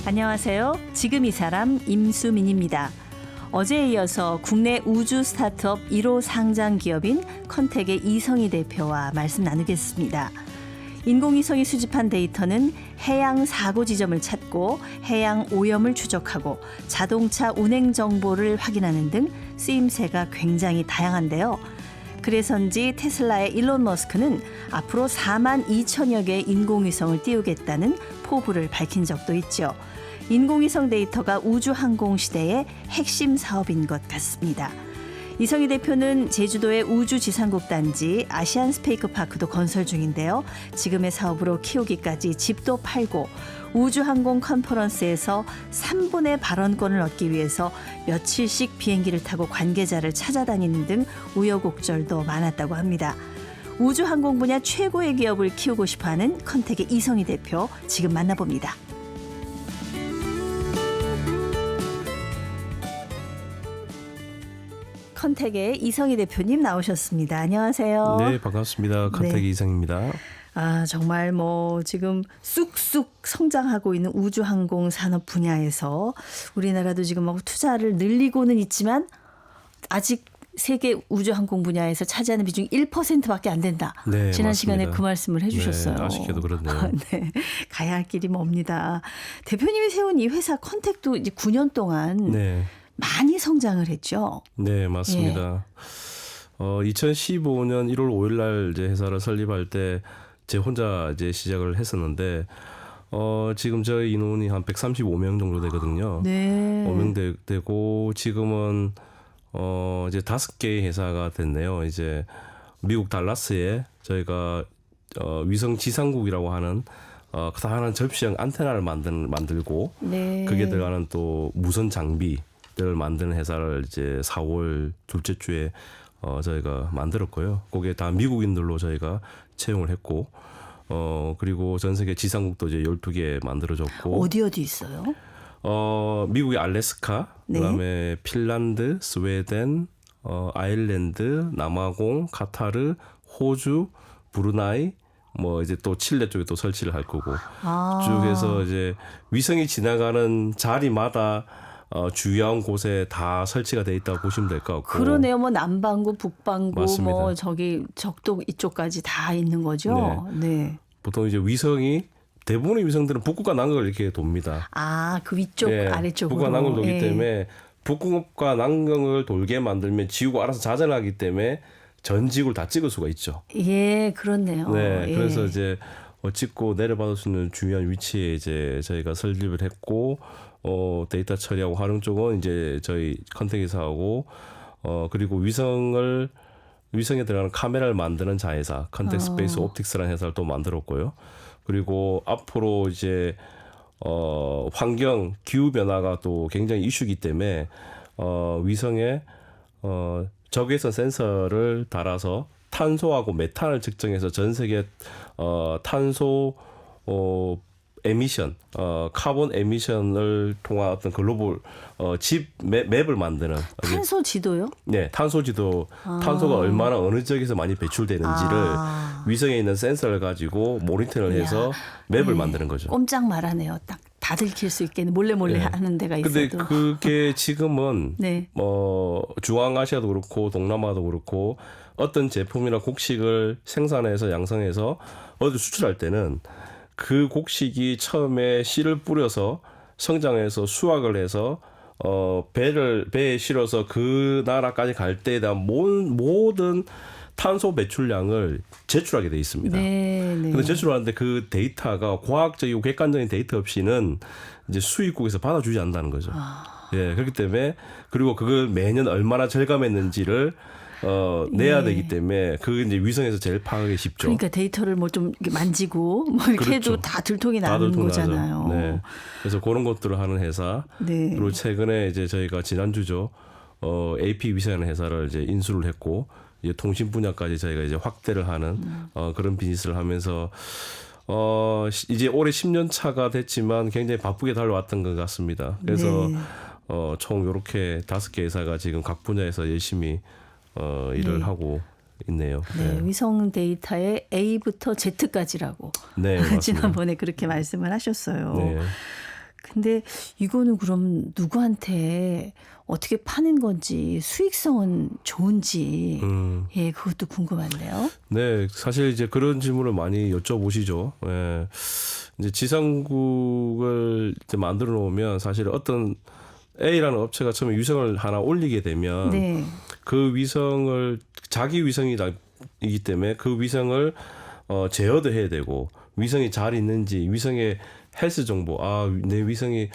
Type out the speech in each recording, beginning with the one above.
안녕하세요. 지금 이 사람 임수민입니다. 어제에 이어서 국내 우주 스타트업 1호 상장 기업인 컨텍의 이성희 대표와 말씀 나누겠습니다. 인공위성이 수집한 데이터는 해양 사고 지점을 찾고 해양 오염을 추적하고 자동차 운행 정보를 확인하는 등 쓰임새가 굉장히 다양한데요. 그래서인지 테슬라의 일론 머스크는 앞으로 4만 2천여 개의 인공위성을 띄우겠다는 포부를 밝힌 적도 있죠. 인공위성 데이터가 우주항공 시대의 핵심 사업인 것 같습니다. 이성희 대표는 제주도의 우주지상국 단지 아시안스페이스파크도 건설 중인데요. 지금의 사업으로 키우기까지 집도 팔고 우주항공 컨퍼런스에서 3분의 발언권을 얻기 위해서 며칠씩 비행기를 타고 관계자를 찾아다니는 등 우여곡절도 많았다고 합니다. 우주항공 분야 최고의 기업을 키우고 싶어하는 컨텍의 이성희 대표 지금 만나봅니다. 컨텍의 이성희 대표님 나오셨습니다. 안녕하세요. 네, 반갑습니다. 컨텍의 네. 이성입니다. 정말 지금 쑥쑥 성장하고 있는 우주항공 산업 분야에서 우리나라도 지금 투자를 늘리고는 있지만 아직 세계 우주항공 분야에서 차지하는 비중이 1%밖에 안 된다. 네, 지난 맞습니다. 시간에 그 말씀을 해주셨어요. 네, 아쉽게도 그렇네요. 네, 가야 할 길이 멉니다. 대표님이 세운 이 회사 컨텍도 이제 9년 동안 네, 많이 성장을 했죠. 네, 맞습니다. 2015년 1월 5일 날 이제 회사를 설립할 때 제 혼자 이제 시작을 했었는데 지금 저희 인원이 한 135명 정도 되거든요. 네. 5명 되고 지금은 이제 5개의 회사가 됐네요. 이제 미국 달라스에 저희가 위성 지상국이라고 하는 다양한 접시형 안테나를 만들고 네. 그게 들어가는 또 무선 장비를 만드는 회사를 이제 4월 둘째 주에 저희가 만들었고요. 거기에 다 미국인들로 저희가 채용을 했고 그리고 전 세계 지상국도 이제 12개 만들어졌고 어디 있어요? 미국의 알래스카, 네. 그다음에 핀란드, 스웨덴, 아일랜드, 남아공, 카타르, 호주, 브루나이, 이제 또 칠레 쪽에 또 설치를 할 거고 쭉 해서 이제 위성이 지나가는 자리마다 주요한 곳에 다 설치가 돼 있다고 보시면 될 것 같고. 그러네요. 남반구, 북반구, 맞습니다. 저기 적도 이쪽까지 다 있는 거죠. 네. 보통 이제 위성이 대부분의 위성들은 북극과 남극을 이렇게 돕니다. 그 위쪽 아래쪽으로. 북극과 남극을 돌기 때문에 북극과 남극을 돌게 만들면 지구가 알아서 자전하기 때문에 전 지구를 다 찍을 수가 있죠. 예, 그렇네요. 네, 예. 그래서 이제 찍고 내려받을 수 있는 중요한 위치에 이제 저희가 설립을 했고, 데이터 처리하고 활용 쪽은 이제 저희 컨텍에서 하고, 그리고 위성에 들어가는 카메라를 만드는 자회사, 컨텍 스페이스 옵틱스라는 회사를 또 만들었고요. 그리고 앞으로 이제, 환경, 기후변화가 또 굉장히 이슈이기 때문에, 위성에, 적외선 센서를 달아서 탄소하고 메탄을 측정해서 전 세계 탄소 에미션, 카본 에미션을 통한 어떤 글로벌 집 맵을 만드는 탄소 지도요? 네, 탄소 지도, 탄소가 얼마나 어느 지역에서 많이 배출되는지를 위성에 있는 센서를 가지고 모니터를 해서 맵을 만드는 거죠. 꼼짝 말하네요. 딱 다 들킬 수 있게 몰래 하는 데가 있어도. 근데 그게 지금은 네. 중앙아시아도 그렇고 동남아도 그렇고 어떤 제품이나 곡식을 생산해서 양성해서 어디 수출할 때는 그 곡식이 처음에 씨를 뿌려서 성장해서 수확을 해서 배에 실어서 그 나라까지 갈 때에 대한 모든 탄소 배출량을 제출하게 돼 있습니다. 네. 근데 제출하는데 그 데이터가 과학적이고 객관적인 데이터 없이는 이제 수입국에서 받아주지 않는다는 거죠. 예, 그렇기 때문에 그리고 그걸 매년 얼마나 절감했는지를 내야 되기 때문에 그게 이제 위성에서 제일 파악하기 쉽죠. 그러니까 데이터를 좀 만지고 이렇게 그렇죠. 해도 다 들통이 나는 거잖아요. 네. 그래서 그런 것들을 하는 회사. 네. 그리고 최근에 이제 저희가 지난주죠. AP 위성이라는 회사를 이제 인수를 했고 이제 통신 분야까지 저희가 이제 확대를 하는 그런 비즈니스를 하면서 이제 올해 10년 차가 됐지만 굉장히 바쁘게 달려왔던 것 같습니다. 그래서 네. 총 이렇게 5개 회사가 지금 각 분야에서 열심히 일을 하고 있네요. 네, 위성 데이터의 A부터 Z까지라고. 네, 맞습니다. 지난번에 그렇게 말씀을 하셨어요. 네. 근데 이거는 그럼 누구한테 어떻게 파는 건지 수익성은 좋은지 예, 그것도 궁금한데요. 네, 사실 이제 그런 질문을 많이 여쭤보시죠. 예. 이제 지상국을 이제 만들어 놓으면 사실 어떤 A라는 업체가 처음에 위성을 하나 올리게 되면 네. 그 위성을 자기 위성이기 때문에 그 위성을 제어도 해야 되고 위성이 잘 있는지 위성의 헬스 정보, 내 위성이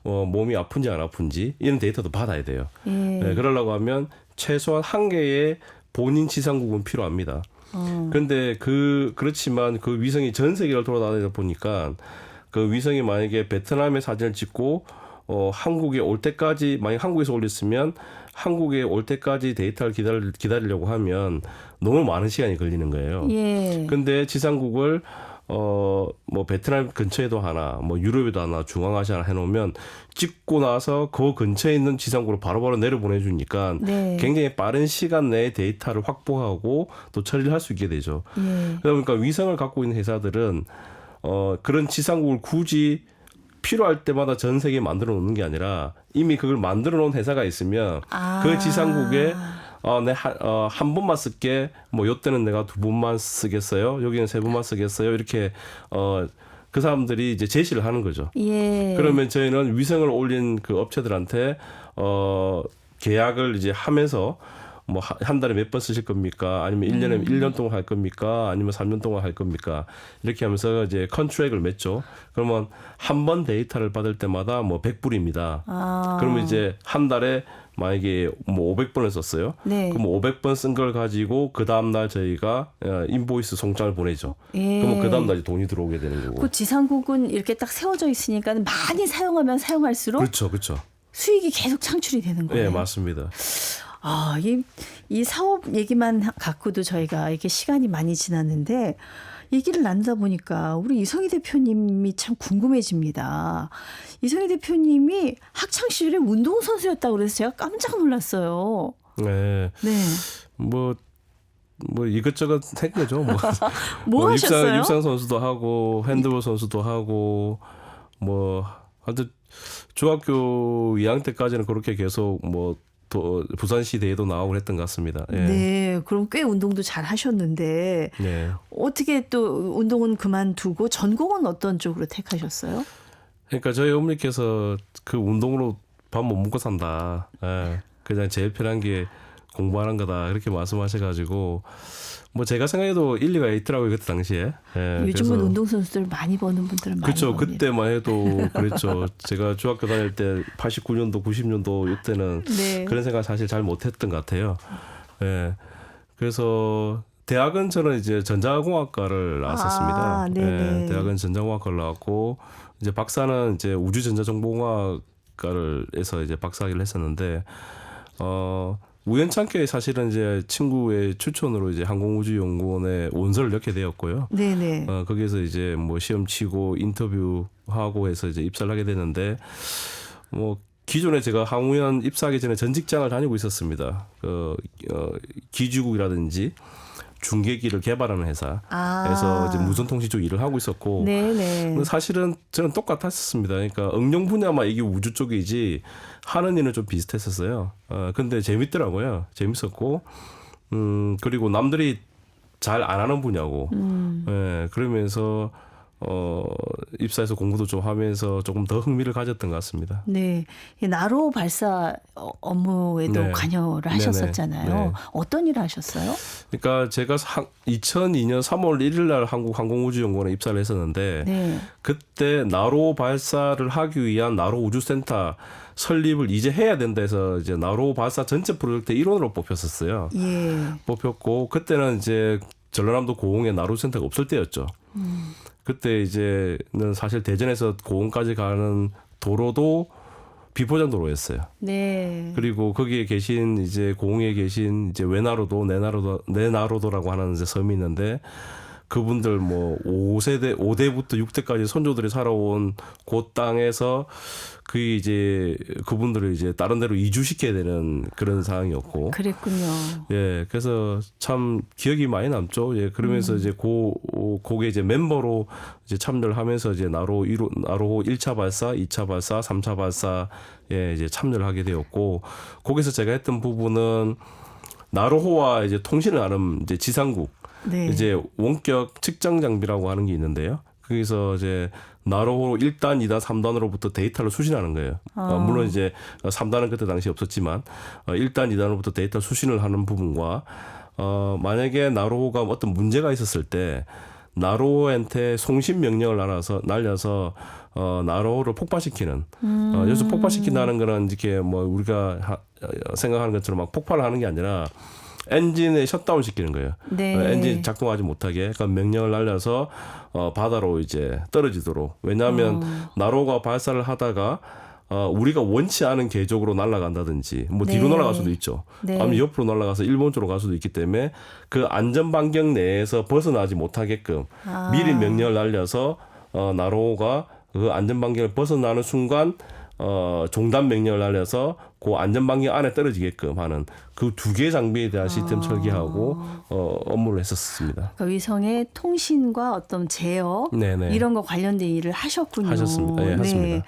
몸이 아픈지 안 아픈지 이런 데이터도 받아야 돼요. 예. 네, 그러려고 하면 최소한 한 개의 본인 지상국은 필요합니다. 그런데 그렇지만 그 위성이 전 세계를 돌아다니다 보니까 그 위성이 만약에 베트남의 사진을 찍고 한국에 올 때까지 만약 한국에서 올렸으면 한국에 올 때까지 데이터를 기다리려고 하면 너무 많은 시간이 걸리는 거예요. 예. 근데 지상국을 뭐 베트남 근처에도 하나, 뭐 유럽에도 하나, 중앙아시아 하나 해놓으면 찍고 나서 그 근처에 있는 지상국으로 바로바로 내려보내주니까 네. 굉장히 빠른 시간 내에 데이터를 확보하고 또 처리를 할 수 있게 되죠. 예. 그러니까 위성을 갖고 있는 회사들은 그런 지상국을 굳이 필요할 때마다 전 세계에 만들어 놓는 게 아니라 이미 그걸 만들어 놓은 회사가 있으면 그 지상국에 한 번만 쓸게. 뭐 요때는 내가 두 번만 쓰겠어요. 여기는 세 번만 쓰겠어요. 이렇게 그 사람들이 이제 제시를 하는 거죠. 예. 그러면 저희는 위성을 올린 그 업체들한테 계약을 이제 하면서 뭐 한 달에 몇 번 쓰실 겁니까? 아니면 1년에 1년 동안 할 겁니까? 아니면 3년 동안 할 겁니까? 이렇게 하면서 이제 컨트랙을 맺죠. 그러면 한 번 데이터를 받을 때마다 뭐 100불입니다. 그러면 이제 한 달에 만약에 뭐 500번을 썼어요. 네. 그럼 500번 쓴 걸 가지고 그 다음 날 저희가 인보이스 송장을 보내죠. 예. 그러면 그 다음 날 돈이 들어오게 되는 거고. 그 지상국은 이렇게 딱 세워져 있으니까 많이 사용하면 사용할수록 그렇죠, 그렇죠. 수익이 계속 창출이 되는 거예요. 네, 맞습니다. 이 사업 얘기만 갖고도 저희가 이렇게 시간이 많이 지났는데 얘기를 나누다 보니까 우리 이성희 대표님이 참 궁금해집니다. 이성희 대표님이 학창 시절에 운동선수였다고 그래서 제가 깜짝 놀랐어요. 네. 네. 뭐 이것저것 한 거죠. 뭐 하셨어요? 입상 선수도 하고 핸드볼 선수도 하고 뭐 하여튼 중학교 2학년 때까지는 그렇게 계속 또 부산시 대회도 나오고 했던 것 같습니다. 예. 네, 그럼 꽤 운동도 잘 하셨는데 네. 어떻게 또 운동은 그만두고 전공은 어떤 쪽으로 택하셨어요? 그러니까 저희 어머니께서 그 운동으로 밥 못 먹고 산다. 예. 그냥 제일 편한 게 공부하는 거다. 그렇게 말씀하셔가지고 뭐 제가 생각해도 일리가 있더라고요. 그때 당시에. 예. 요즘은 그래서 운동선수들 많이 버는 분들은 많이 그렇죠. 법니다. 그때만 해도 그랬죠. 제가 중학교 다닐 때 89년도, 90년도 이때는 네. 그런 생각 사실 잘 못했던 것 같아요. 예. 그래서 대학은 저는 이제 전자공학과를 나왔었습니다. 네네. 예. 대학은 전자공학과를 나왔고 이제 박사는 이제 우주전자정보공학과를 해서 이제 박사학위를 했었는데 우연찮게 사실은 이제 친구의 추천으로 이제 항공우주연구원에 원서를 넣게 되었고요. 네네. 거기에서 이제 뭐 시험 치고 인터뷰하고 해서 이제 입사를 하게 됐는데 뭐 기존에 제가 항우연 입사하기 전에 전 직장을 다니고 있었습니다. 기주국이라든지 중계기를 개발하는 회사에서 이제 무선통신 쪽 일을 하고 있었고, 네네. 근데 사실은 저는 똑같았었습니다. 그러니까 응용 분야만 이게 우주 쪽이지 하는 일은 좀 비슷했었어요. 근데 재밌더라고요. 재밌었고, 그리고 남들이 잘 안 하는 분야고, 예, 그러면서 입사해서 공부도 좀 하면서 조금 더 흥미를 가졌던 것 같습니다. 네. 이 나로 발사 업무에도 네. 관여를 하셨었잖아요. 네네. 네. 어떤 일을 하셨어요? 그러니까 제가 2002년 3월 1일 날 한국항공우주연구원에 입사를 했었는데 네. 그때 나로 발사를 하기 위한 나로 우주센터 설립을 이제 해야 된다 해서 이제 나로 발사 전체 프로젝트 일원으로 뽑혔었어요. 예. 뽑혔고 그때는 이제 전라남도 고흥에 나로 센터가 없을 때였죠. 그때 이제는 사실 대전에서 고흥까지 가는 도로도 비포장 도로였어요. 네. 그리고 거기에 계신 이제 고흥에 계신 이제 외나로도 내나로도라고 하는 이제 섬이 있는데 그분들 뭐 5대부터 6대까지 선조들이 살아온 그 땅에서 그 이제 그분들을 이제 다른 데로 이주시켜야 되는 그런 상황이었고. 그랬군요. 예, 그래서 참 기억이 많이 남죠. 예, 그러면서 이제 그게 이제 멤버로 이제 참여를 하면서 이제 나로 1차 발사, 2차 발사, 3차 발사에 이제 참여를 하게 되었고, 거기서 제가 했던 부분은 나로호와 이제 통신을 하는 이제 지상국, 네. 이제 원격 측정 장비라고 하는 게 있는데요. 거기서 이제 나로호 1단, 2단, 3단으로부터 데이터를 수신하는 거예요. 물론 이제 3단은 그때 당시 없었지만 1단, 2단으로부터 데이터 수신을 하는 부분과 만약에 나로호가 어떤 문제가 있었을 때 나로호한테 송신 명령을 날려서 나로호를 폭발시키는 여기서 폭발시킨다는 거는 이렇게 뭐 우리가 생각하는 것처럼 막 폭발을 하는 게 아니라 엔진에 셧다운 시키는 거예요. 네. 엔진 작동하지 못하게. 그러니까 명령을 날려서 바다로 이제 떨어지도록. 왜냐하면 나로가 발사를 하다가 우리가 원치 않은 궤적으로 날아간다든지 뭐 뒤로 네. 날아갈 수도 있죠. 네. 아니면 옆으로 날아가서 일본 쪽으로 갈 수도 있기 때문에 그 안전 반경 내에서 벗어나지 못하게끔 미리 명령을 날려서 나로가 그 안전 반경을 벗어나는 순간 종단 명령을 날려서 그 안전 반경 안에 떨어지게끔 하는 그 두 개의 장비에 대한 시스템 설계하고 업무를 했었습니다. 그러니까 위성의 통신과 어떤 제어 네네. 이런 거 관련된 일을 하셨군요. 하셨습니다. 네, 했습니다.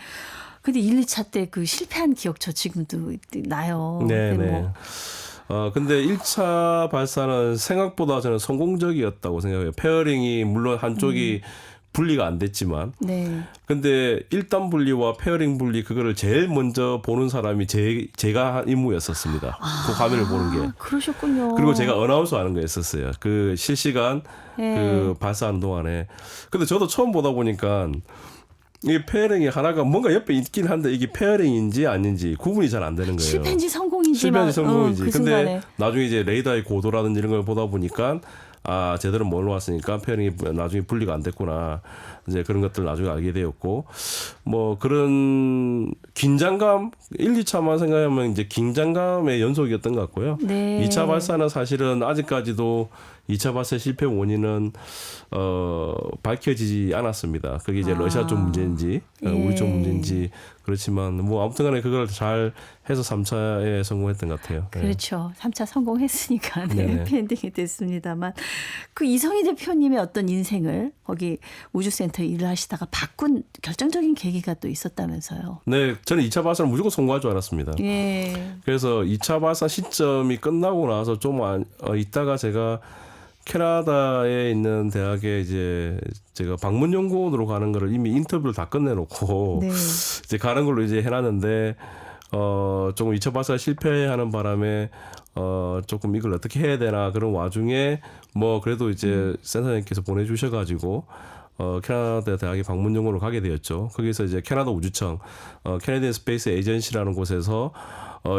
근데 1, 2차 때 그 실패한 기억 저 지금도 나요. 네네. 뭐. 근데 1차 발사는 생각보다 저는 성공적이었다고 생각해요. 페어링이 물론 한쪽이 분리가 안 됐지만. 네. 근데 1단 분리와 페어링 분리 그거를 제일 먼저 보는 사람이 제가 한 임무였었습니다. 그 화면을 보는 게. 그러셨군요. 그리고 제가 어나운서 하는 거였었어요. 그 실시간 네. 그 발사하는 동안에. 근데 저도 처음 보다 보니까 이 페어링이 하나가 뭔가 옆에 있긴 한데 이게 페어링인지 아닌지 구분이 잘 안 되는 거예요. 실패인지 성공인지 실패인지 성공인지. 그 근데 순간에. 나중에 이제 레이더의 고도라든지 이런 걸 보다 보니까 제대로 몰러 왔으니까 페어링이 나중에 분리가 안 됐구나. 이제 그런 것들 나중에 알게 되었고, 뭐 그런 긴장감, 1, 2차만 생각하면 이제 긴장감의 연속이었던 것 같고요. 네. 2차 발사는 사실은 아직까지도 2차 발사 실패 원인은 밝혀지지 않았습니다. 그게 이제 러시아 쪽 문제인지 우리 쪽 문제인지 그렇지만 뭐 아무튼간에 그걸 잘 해서 3차에 성공했던 것 같아요. 그렇죠. 3차 성공했으니까 네네. 해피엔딩이 됐습니다만 그 이성희 대표님의 어떤 인생을 거기 우주센터 일을 하시다가 바꾼 결정적인 계기가 또 있었다면서요. 네, 저는 2차 발사는 무조건 성공할 줄 알았습니다. 예. 그래서 2차 발사 시점이 끝나고 나서 좀 있다가 제가 캐나다에 있는 대학에 이제 제가 방문 연구원으로 가는 거를 이미 인터뷰를 다 끝내놓고 네. 이제 가는 걸로 이제 해놨는데 조금 2차 발사 실패하는 바람에 조금 이걸 어떻게 해야 되나 그런 와중에 뭐 그래도 이제 센터장님께서 보내주셔가지고 캐나다 대학의 방문 연구원으로 가게 되었죠. 거기서 이제 캐나다 우주청 캐네디언 스페이스 에이전시라는 곳에서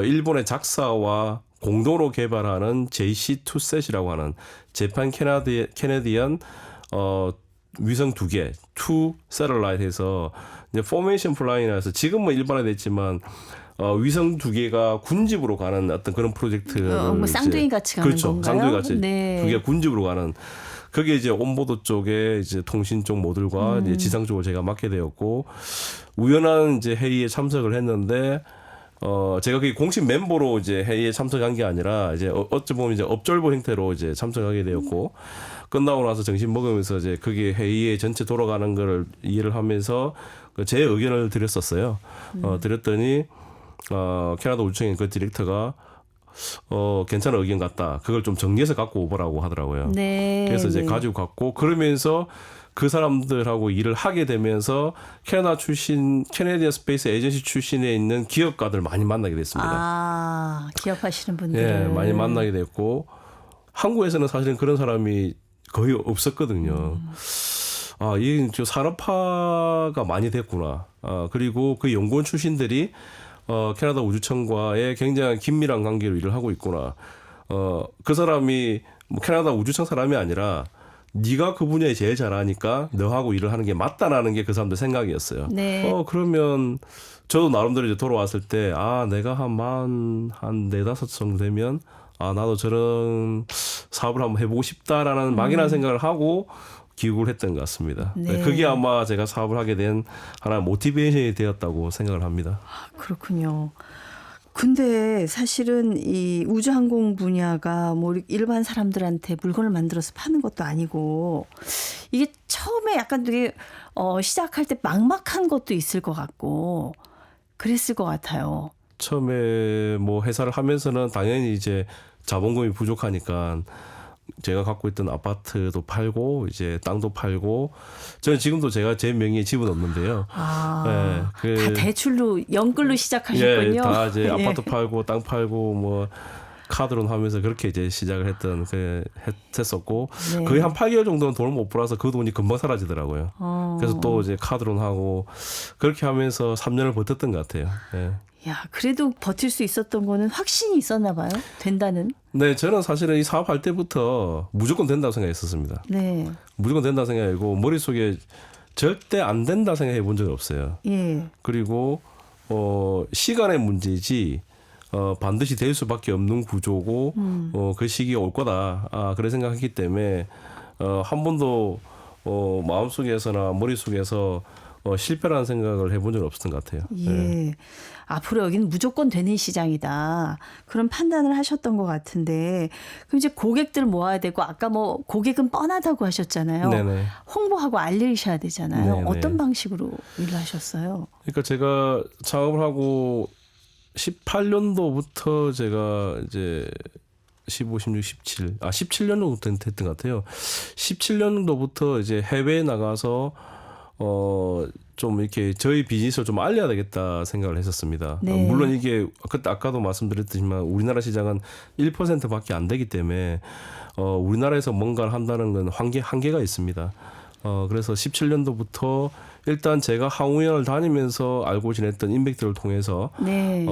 일본의 작사와 공동으로 개발하는 JC2셋이라고 하는 재판 캐네디언 위성 2개, 2 세럴라이트에서 이제 포메이션 플라잉이라서 지금은 일반화됐지만 위성 2개가 군집으로 가는 어떤 그런 프로젝트를 뭐 쌍둥이 같이 가는 그렇죠. 건가요? 쌍둥이 같이 네. 2개가 군집으로 가는 그게 이제 온보드 쪽에 이제 통신 쪽 모듈과 이제 지상 쪽을 제가 맡게 되었고 우연한 이제 회의에 참석을 했는데 제가 그 공식 멤버로 이제 회의에 참석한 게 아니라 이제 어찌 보면 이제 업졸보 형태로 이제 참석하게 되었고 끝나고 나서 점심 먹으면서 이제 그게 회의에 전체 돌아가는 거를 이해를 하면서 제 의견을 드렸었어요. 드렸더니 캐나다 우주청의 그 디렉터가 괜찮은 의견 같다. 그걸 좀 정리해서 갖고 오보라고 하더라고요. 네. 그래서 이제 네. 가지고 갔고 그러면서 그 사람들하고 일을 하게 되면서 캐나다 출신 캐네디언 스페이스 에이전시 출신에 있는 기업가들 많이 만나게 됐습니다. 기업하시는 분들. 예, 많이 만나게 됐고 한국에서는 사실은 그런 사람이 거의 없었거든요. 이게 저 산업화가 많이 됐구나. 그리고 그 연구원 출신들이 캐나다 우주청과의 굉장히 긴밀한 관계로 일을 하고 있구나. 그 사람이 뭐 캐나다 우주청 사람이 아니라 네가 그 분야에 제일 잘하니까 너하고 일을 하는 게 맞다라는 게 그 사람들 생각이었어요. 네. 그러면 저도 나름대로 이제 돌아왔을 때 내가 한 4, 5 정도 되면 나도 저런 사업을 한번 해보고 싶다라는 막연한 생각을 하고 기획을 했던 것 같습니다. 네. 그게 아마 제가 사업을 하게 된 하나의 모티베이션이 되었다고 생각을 합니다. 그렇군요. 근데 사실은 이 우주항공 분야가 뭐 일반 사람들한테 물건을 만들어서 파는 것도 아니고 이게 처음에 약간 되게 시작할 때 막막한 것도 있을 것 같고 그랬을 것 같아요. 처음에 뭐 회사를 하면서는 당연히 이제 자본금이 부족하니까 제가 갖고 있던 아파트도 팔고 이제 땅도 팔고 저는 지금도 제가 제 명의의 집은 없는데요. 다 대출로 연끌로 시작하셨군요. 예, 다 이제 예. 아파트 팔고 땅 팔고 뭐 카드론 하면서 그렇게 이제 시작을 했었고 네. 거의 한 8개월 정도는 돈을 못 벌어서 그 돈이 금방 사라지더라고요. 그래서 또 이제 카드론 하고 그렇게 하면서 3년을 버텼던 것 같아요. 예. 야, 그래도 버틸 수 있었던 거는 확신이 있었나 봐요. 된다는. 네, 저는 사실은 이 사업할 때부터 무조건 된다고 생각했었습니다. 네. 무조건 된다고 생각하고 머릿속에 절대 안 된다 생각해 본 적이 없어요. 예. 그리고 시간의 문제지 반드시 될 수밖에 없는 구조고 그 시기가 올 거다. 그래 생각했기 때문에 한 번도 마음속에서나 머릿속에서 실패라는 생각을 해본 적은 없었던 것 같아요. 예. 네. 앞으로 여기는 무조건 되는 시장이다. 그런 판단을 하셨던 것 같은데, 그럼 이제 고객들 모아야 되고, 아까 뭐 고객은 뻔하다고 하셨잖아요. 네네. 홍보하고 알리셔야 되잖아요. 네네. 어떤 방식으로 일을 하셨어요? 그러니까 제가 창업을 하고 18년도부터 제가 이제 15, 16, 17, 17년도부터 했던 것 같아요. 17년도부터 이제 해외에 나가서 좀 이렇게 저희 비즈니스를 좀 알려야 되겠다 생각을 했었습니다. 네. 물론 이게 그때 아까도 말씀드렸지만 우리나라 시장은 1%밖에 안 되기 때문에 우리나라에서 뭔가를 한다는 건 한계가 있습니다. 그래서 17년도부터 일단 제가 항우연을 다니면서 알고 지냈던 인맥들을 통해서 네.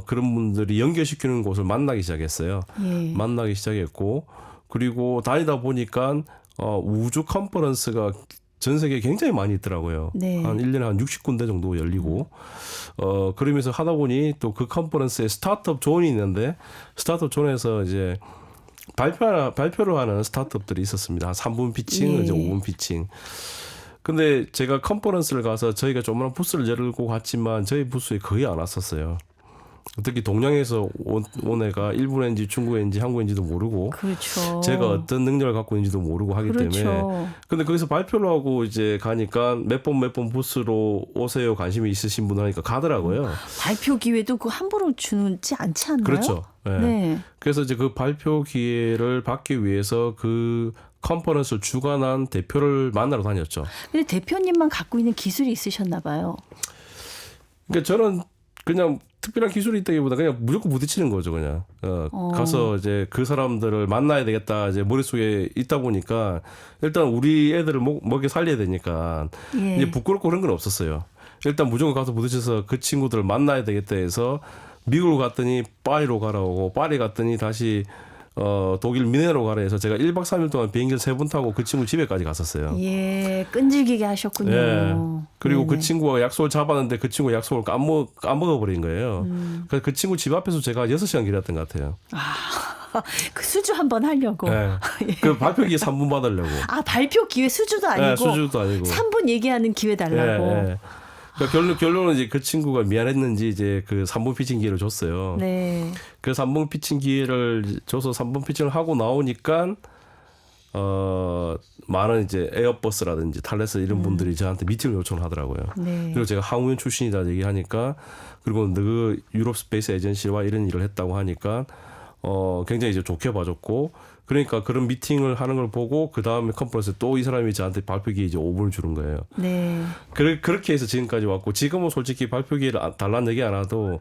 그런 분들이 연결시키는 곳을 만나기 시작했어요. 예. 만나기 시작했고 그리고 다니다 보니까 우주 컨퍼런스가 전 세계에 굉장히 많이 있더라고요. 네. 한 1년에 한 60군데 정도 열리고 그러면서 하다 보니 또 그 컨퍼런스에 스타트업 존이 있는데 스타트업 존에서 이제 발표를 하는 스타트업들이 있었습니다. 한 3분 피칭, 예. 이제 5분 피칭. 근데 제가 컨퍼런스를 가서 저희가 조그만 부스를 열고 갔지만 저희 부스에 거의 안 왔었어요. 특히 동양에서 온 애가 일본인지 중국인지 한국인지도 모르고 그렇죠. 제가 어떤 능력을 갖고 있는지도 모르고 하기 그렇죠. 때문에 근데 거기서 발표를 하고 이제 가니까 몇 번 부스로 오세요 관심이 있으신 분 하니까 가더라고요. 발표 기회도 그 함부로 주지 않지 않나요? 그렇죠. 네. 네. 그래서 이제 그 발표 기회를 받기 위해서 그 컨퍼런스를 주관한 대표를 만나러 다녔죠. 근데 대표님만 갖고 있는 기술이 있으셨나 봐요. 그러니까 저는 그냥 특별한 기술이 있다기보다 그냥 무조건 부딪히는 거죠, 그냥. 가서 이제 그 사람들을 만나야 되겠다, 이제 머릿속에 있다 보니까 일단 우리 애들을 먹여 살려야 되니까 예. 이제 부끄럽고 그런 건 없었어요. 일단 무조건 가서 부딪혀서 그 친구들을 만나야 되겠다 해서 미국으로 갔더니 파리로 가라고, 파리 갔더니 다시 독일 미네로 가라 해서 제가 1박 3일 동안 비행기를 3번 타고 그 친구 집에까지 갔었어요. 예, 끈질기게 하셨군요. 예. 그리고 네네. 그 친구가 약속을 잡았는데 그 친구 약속을 까먹어버린 거예요. 그래서 그 친구 집 앞에서 제가 6시간 기다렸던 것 같아요. 그 수주 한번 하려고. 예. 그 발표 기회 3분 받으려고. 발표 기회 수주도 아니고. 예, 수주도 아니고. 3분 얘기하는 기회 달라고. 예, 예. 그러니까 결론은 이제 그 친구가 미안했는지 이제 그 3분 피칭 기회를 줬어요. 네. 그래서 3분 피칭 기회를 줘서 3분 피칭을 하고 나오니까 많은 이제 에어버스라든지 탈레스 이런 분들이 저한테 미팅을 요청하더라고요. 네. 그리고 제가 항우연 출신이다 얘기하니까 그리고 너 유럽 스페이스 에이전시와 이런 일을 했다고 하니까 굉장히 이제 좋게 봐줬고 그러니까 그런 미팅을 하는 걸 보고 그 다음에 컨퍼런스 또 이 사람이 저한테 발표 기회 이제 5분을 주는 거예요. 네. 그렇게 해서 지금까지 왔고 지금은 솔직히 발표 기회를 달라는 얘기 안 해도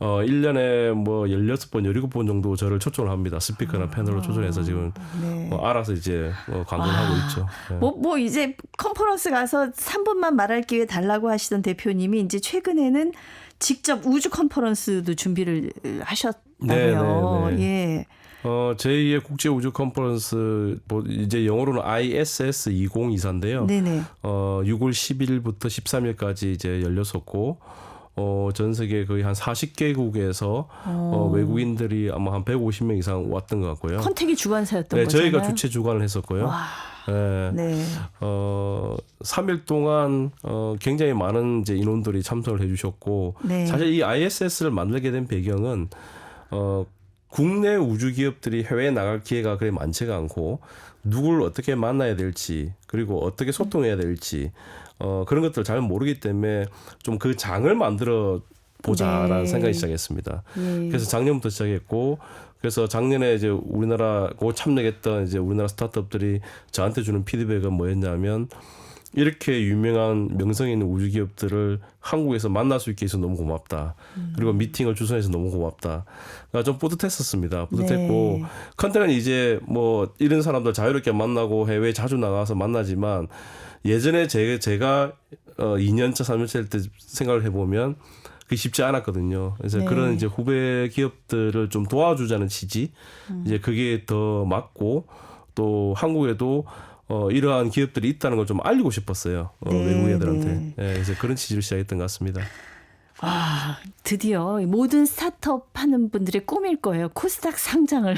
1년에 뭐 16번, 17번 정도 저를 초청을 합니다. 스피커나 패널로 초청해서 지금 네. 알아서 이제 강론을 하고 있죠. 네. 뭐 이제 컨퍼런스 가서 3분만 말할 기회 달라고 하시던 대표님이 이제 최근에는 직접 우주 컨퍼런스도 준비를 하셨다고요. 네, 네, 네. 예. 제2의 국제 우주 컨퍼런스 이제 영어로는 ISS 2024인데요. 네네. 6월 10일부터 13일까지 이제 열렸었고 전 세계 거의 한 40개국에서 외국인들이 아마 한 150명 이상 왔던 것 같고요. 컨택이 주관사였던 네, 거잖아요. 저희가 주최 주관을 했었고요. 와, 네. 네. 3일 동안 굉장히 많은 이제 인원들이 참석을 해주셨고 네. 사실 이 ISS를 만들게 된 배경은 국내 우주 기업들이 해외에 나갈 기회가 그리 많지가 않고 누구를 어떻게 만나야 될지 그리고 어떻게 소통해야 될지 그런 것들을 잘 모르기 때문에 좀 그 장을 만들어 보자라는 네. 생각이 시작했습니다. 예. 그래서 작년부터 시작했고 그래서 작년에 이제 우리나라 참여했던 이제 우리나라 스타트업들이 저한테 주는 피드백은 뭐였냐면 이렇게 유명한 명성 있는 우주 기업들을 한국에서 만날 수 있게 해서 너무 고맙다. 그리고 미팅을 주선해서 너무 고맙다. 그러니까 좀 뿌듯했었습니다. 뿌듯했고 네. 컨택은 이제 뭐 이런 사람들 자유롭게 만나고 해외 자주 나가서 만나지만 예전에 제가 2년차, 3년차 때 생각을 해보면 그게 쉽지 않았거든요. 그래서 네. 그런 이제 후배 기업들을 좀 도와주자는 취지, 이제 그게 더 맞고 또 한국에도 이러한 기업들이 있다는 걸 좀 알리고 싶었어요. 네, 외국 애들한테. 네. 예, 그래서 그런 취지로 시작했던 것 같습니다. 아, 드디어 모든 스타트업 하는 분들의 꿈일 거예요. 코스닥 상장을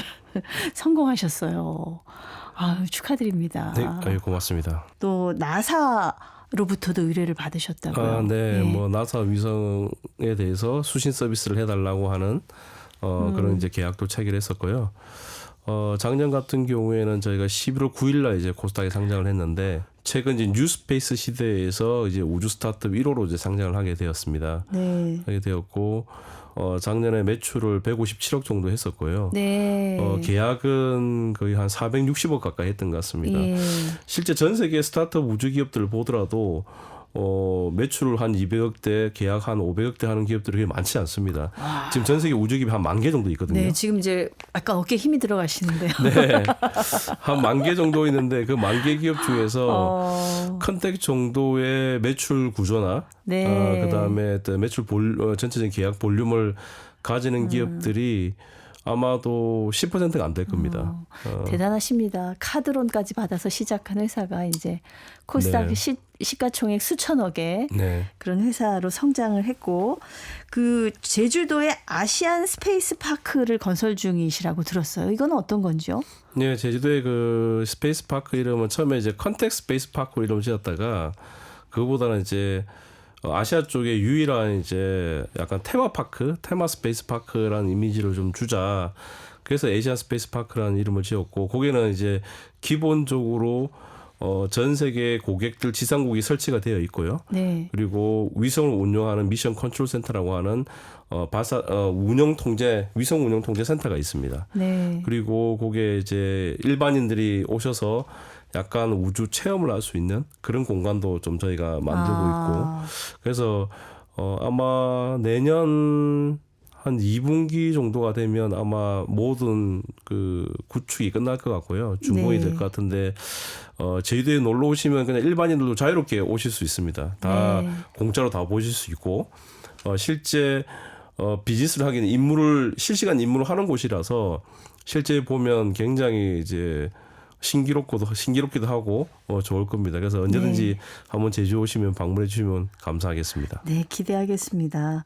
성공하셨어요. 아, 축하드립니다. 네, 아유, 고맙습니다. 또 나사로부터도 의뢰를 받으셨다고요. 아, 네, 예. 뭐 나사 위성에 대해서 수신 서비스를 해달라고 하는 그런 이제 계약도 체결했었고요. 작년 같은 경우에는 저희가 11월 9일날 이제 코스닥에 상장을 했는데 최근 이제 뉴스페이스 시대에서 이제 우주 스타트업 1호로 이제 상장을 하게 되었습니다. 네. 하게 되었고 작년에 매출을 157억 정도 했었고요. 네. 계약은 거의 한 460억 가까이 했던 것 같습니다. 예. 실제 전 세계 스타트업 우주 기업들을 보더라도 매출을 한 200억대, 계약 한 500억대 하는 기업들이 그렇게 많지 않습니다. 와. 지금 전 세계 우주 기업이 한 10,000개 정도 있거든요. 네, 지금 이제 아까 어깨에 힘이 들어가시는데요. 네. 한 10,000개 정도 있는데 그 10,000개 기업 중에서 컨택 정도의 매출 구조나 네. 그다음에 또 매출 전체적인 계약 볼륨을 가지는 기업들이 아마도 10%가 안 될 겁니다. 대단하십니다. 카드론까지 받아서 시작한 회사가 이제 코스닥 네. 시가총액 수천억의 네. 그런 회사로 성장을 했고 그 제주도에 아시안 스페이스 파크를 건설 중이시라고 들었어요. 이건 어떤 건지요? 네, 제주도의 그 스페이스 파크 이름은 처음에 이제 컨택 스페이스 파크 이름 지었다가 그거보다는 이제 아시아 쪽에 유일한 이제 약간 테마 스페이스 파크라는 이미지를 좀 주자. 그래서 아시안 스페이스 파크라는 이름을 지었고, 거기는 이제 기본적으로 전 세계 고객들 지상국이 설치가 되어 있고요. 네. 그리고 위성을 운영하는 미션 컨트롤 센터라고 하는 위성 운영 통제 센터가 있습니다. 네. 그리고 거기에 이제 일반인들이 오셔서 약간 우주 체험을 할 수 있는 그런 공간도 좀 저희가 만들고 있고 그래서 아마 내년 한 2분기 정도가 되면 아마 모든 그 구축이 끝날 것 같고요. 준공이 네. 될 것 같은데 제주도에 놀러 오시면 그냥 일반인들도 자유롭게 오실 수 있습니다. 다 네. 공짜로 다 보실 수 있고 실제 비즈니스를 하기는 실시간 임무를 하는 곳이라서 실제 보면 굉장히 이제 신기롭기도 하고 좋을 겁니다. 그래서 언제든지 네. 한번 제주 오시면 방문해 주시면 감사하겠습니다. 네, 기대하겠습니다.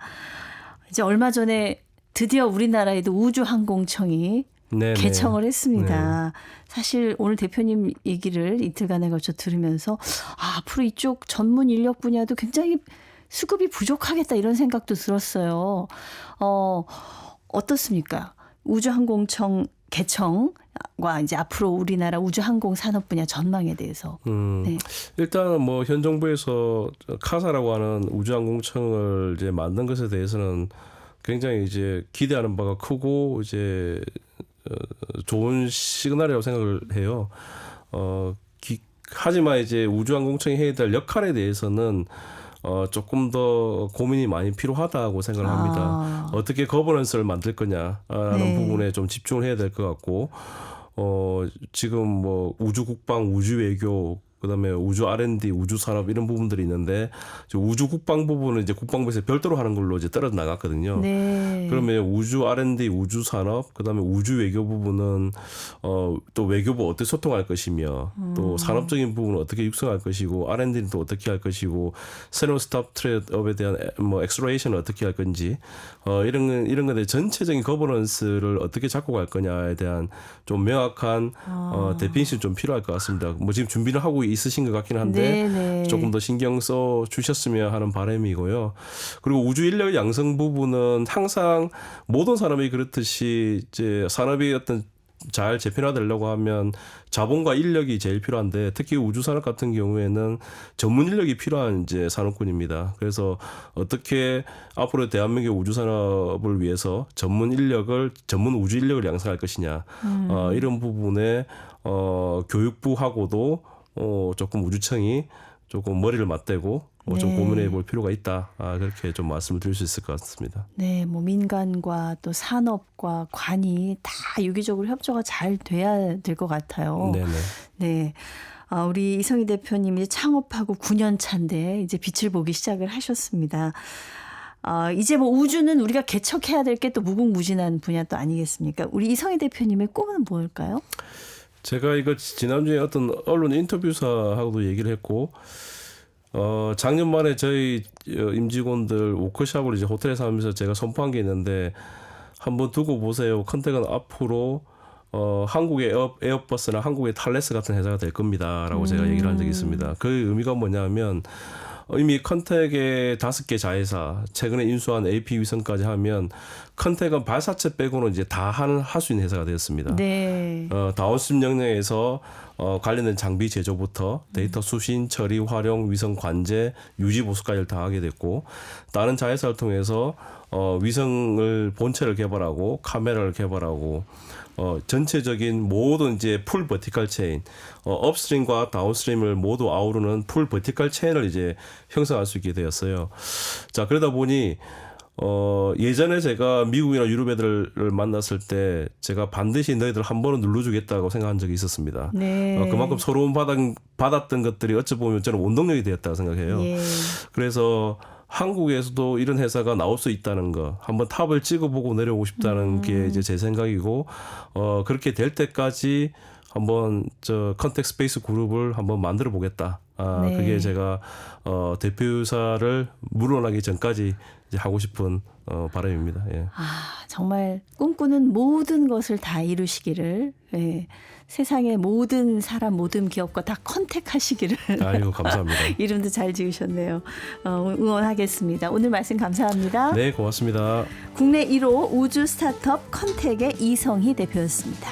이제 얼마 전에 드디어 우리나라에도 우주항공청이 네네. 개청을 했습니다. 사실 오늘 대표님 얘기를 이틀간에 걸쳐 들으면서 앞으로 이쪽 전문 인력 분야도 굉장히 수급이 부족하겠다 이런 생각도 들었어요. 어떻습니까? 우주항공청 개청과 이제 앞으로 우리나라 우주항공 산업 분야 전망에 대해서. 네. 일단은 뭐 현 정부에서 카사라고 하는 우주항공청을 이제 만든 것에 대해서는 굉장히 이제 기대하는 바가 크고 이제 좋은 시그널이라고 생각을 해요. 하지만 이제 우주항공청이 해야 될 역할에 대해서는 조금 더 고민이 많이 필요하다고 생각을 합니다. 어떻게 거버넌스를 만들 거냐라는 네. 부분에 좀 집중을 해야 될 것 같고 지금 뭐 우주 국방, 우주 외교 그다음에 우주 R&D, 우주 산업 이런 부분들이 있는데 우주 국방 부분은 이제 국방부에서 별도로 하는 걸로 이제 떨어져 나갔거든요. 네. 그러면 우주 R&D, 우주 산업, 그다음에 우주 외교 부분은 또 외교부 어떻게 소통할 것이며 또 산업적인 부분은 어떻게 육성할 것이고 R&D는 또 어떻게 할 것이고 새로운 스타트업에 대한 뭐 엑스플로레이션을 어떻게 할 건지 이런 것에 전체적인 거버넌스를 어떻게 잡고 갈 거냐에 대한 좀 명확한 데피니션이 좀 필요할 것 같습니다. 뭐 지금 준비를 하고 있으신 것 같긴 한데 네네. 조금 더 신경 써 주셨으면 하는 바람이고요. 그리고 우주 인력 양성 부분은 항상 모든 산업이 그렇듯이 이제 산업이 어떤 잘 재편화되려고 하면 자본과 인력이 제일 필요한데 특히 우주 산업 같은 경우에는 전문 인력이 필요한 이제 산업군입니다. 그래서 어떻게 앞으로 대한민국 우주 산업을 위해서 전문 우주 인력을 양성할 것이냐 이런 부분에 교육부하고도 조금 우주청이 조금 머리를 맞대고 좀 고민해 볼 필요가 있다. 그렇게 좀 말씀을 드릴 수 있을 것 같습니다. 네, 뭐 민간과 또 산업과 관이 다 유기적으로 협조가 잘 돼야 될 것 같아요. 네네. 네. 우리 이성희 대표님이 창업하고 9년 차인데 이제 빛을 보기 시작을 하셨습니다. 이제 뭐 우주는 우리가 개척해야 될 게 또 무궁무진한 분야 또 아니겠습니까? 우리 이성희 대표님의 꿈은 뭘까요? 제가 이거 지난주에 어떤 언론 인터뷰사하고도 얘기를 했고, 작년 말에 저희 임직원들 워크숍을 이제 호텔에서 하면서 제가 선포한 게 있는데, 한번 두고 보세요. 컨택은 앞으로 한국의 에어버스나 한국의 탈레스 같은 회사가 될 겁니다라고 제가 얘기를 한 적이 있습니다. 그 의미가 뭐냐면 이미 컨택의 5개 자회사, 최근에 인수한 AP 위성까지 하면 컨택은 발사체 빼고는 이제 다 할 수 있는 회사가 되었습니다. 네. 다운스트림 영역에서 관련된 장비 제조부터 데이터 수신, 처리, 활용, 위성 관제, 유지 보수까지를 다 하게 됐고, 다른 자회사를 통해서 위성을 본체를 개발하고 카메라를 개발하고 전체적인 모든 이제 풀 버티컬 체인, 업스트림과 다운스트림을 모두 아우르는 풀 버티컬 체인을 이제 형성할 수 있게 되었어요. 자, 그러다 보니 예전에 제가 미국이나 유럽 애들을 만났을 때 제가 반드시 너희들 한 번은 눌러주겠다고 생각한 적이 있었습니다. 네. 그만큼 서러움 받았던 것들이 어찌 보면 저는 원동력이 되었다고 생각해요. 예. 그래서 한국에서도 이런 회사가 나올 수 있다는 거, 한번 탑을 찍어보고 내려오고 싶다는 게 이제 제 생각이고, 그렇게 될 때까지 한번 컨택 스페이스 그룹을 한번 만들어 보겠다. 네. 그게 제가 대표이사를 물러나기 전까지 이제 하고 싶은 바람입니다. 예. 정말 꿈꾸는 모든 것을 다 이루시기를, 세상의 모든 사람, 모든 기업과 다 컨택하시기를. 아이고, 감사합니다. 이름도 잘 지으셨네요. 응원하겠습니다. 오늘 말씀 감사합니다. 네, 고맙습니다. 국내 1호 우주 스타트업 컨택의 이성희 대표였습니다.